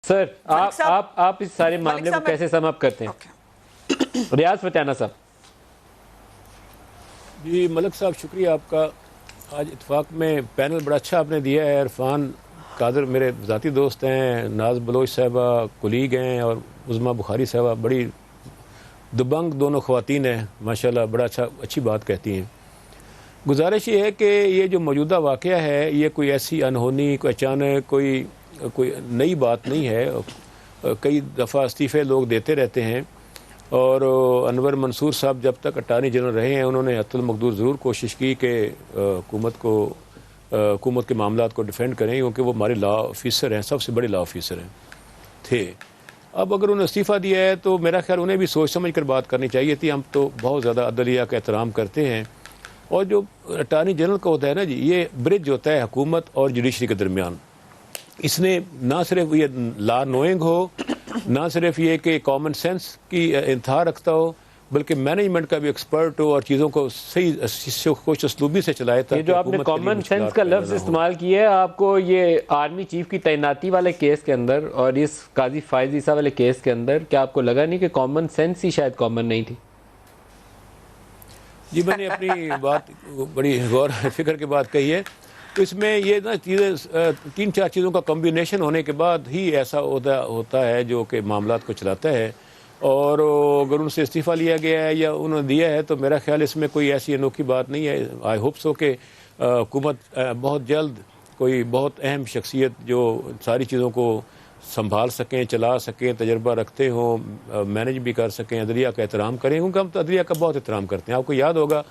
سر آپ اس سارے معاملے کو کیسے سم اپ کرتے ہیں؟ ریاض فتحانہ صاحب. جی ملک صاحب شکریہ آپ کا. آج اتفاق میں پینل بڑا اچھا آپ نے دیا ہے. عرفان قادر میرے ذاتی دوست ہیں، ناز بلوچ صاحبہ کولیگ ہیں، اور عظمیٰ بخاری صاحبہ بڑی دبنگ دونوں خواتین ہیں ماشاءاللہ، بڑا اچھی بات کہتی ہیں. گزارش یہ ہے کہ یہ جو موجودہ واقعہ ہے یہ کوئی ایسی انہونی، کوئی اچانک کوئی نئی بات نہیں ہے. کئی دفعہ استعفے لوگ دیتے رہتے ہیں، اور انور منصور صاحب جب تک اٹارنی جنرل رہے ہیں انہوں نے حتی المقدور ضرور کوشش کی کہ حکومت کے معاملات کو ڈیفینڈ کریں، کیونکہ وہ ہمارے لا آفیسر ہیں، سب سے بڑے لا آفیسر ہیں تھے. اب اگر انہوں نے استعفیٰ دیا ہے تو میرا خیال انہیں بھی سوچ سمجھ کر بات کرنی چاہیے تھی. ہم تو بہت زیادہ عدلیہ کا احترام کرتے ہیں، اور جو اٹارنی جنرل کا ہوتا ہے نا جی، یہ برج ہوتا ہے حکومت اور جوڈیشری کے درمیان. اس نے نہ صرف یہ لا نوئنگ ہو، نہ صرف یہ کہ کامن سینس کی انتہا رکھتا ہو، بلکہ مینجمنٹ کا بھی ایکسپرٹ ہو اور چیزوں کو صحیح خوش اسلوبی سے چلائے. یہ جو آپ نے کامن سینس کا لفظ استعمال کیا ہے، آپ کو یہ آرمی چیف کی تعیناتی والے کیس کے اندر اور اس قاضی فائز عیسیٰ والے کیس کے اندر کیا آپ کو لگا نہیں کہ کامن سینس ہی شاید کامن نہیں تھی؟ جی میں نے اپنی بات بڑی غور فکر کے بعد کہی ہے. تو اس میں یہ نا چیزیں 3-4 چیزوں کا کمبینیشن ہونے کے بعد ہی ایسا ہوتا ہے جو کہ معاملات کو چلاتا ہے. اور اگر ان سے استعفیٰ لیا گیا ہے یا انہوں نے دیا ہے تو میرا خیال اس میں کوئی ایسی انوکھی بات نہیں ہے. آئی ہوپ سو کہ حکومت بہت جلد کوئی بہت اہم شخصیت جو ساری چیزوں کو سنبھال سکیں، چلا سکیں، تجربہ رکھتے ہوں، مینج بھی کر سکیں، عدلیہ کا احترام کریں، کیونکہ ہم تو عدلیہ کا بہت احترام کرتے ہیں. آپ کو یاد ہوگا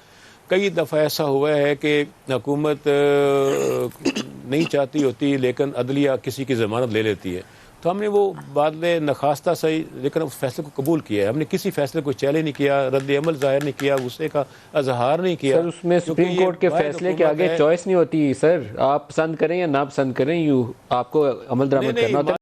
کئی دفعہ ایسا ہوا ہے کہ حکومت نہیں چاہتی ہوتی لیکن عدلیہ کسی کی ضمانت لے لیتی ہے، تو ہم نے وہ بادلے نخواستہ صحیح لیکن اس فیصلے کو قبول کیا ہے. ہم نے کسی فیصلے کو چیلنج نہیں کیا، رد عمل ظاہر نہیں کیا، غصے کا اظہار نہیں کیا. سر اس میں سپریم کورٹ کے فیصلے کے آگے چوائس نہیں ہوتی. سر آپ پسند کریں یا نا پسند کریں، آپ کو عمل درآمد کرنا ہوتا ہے.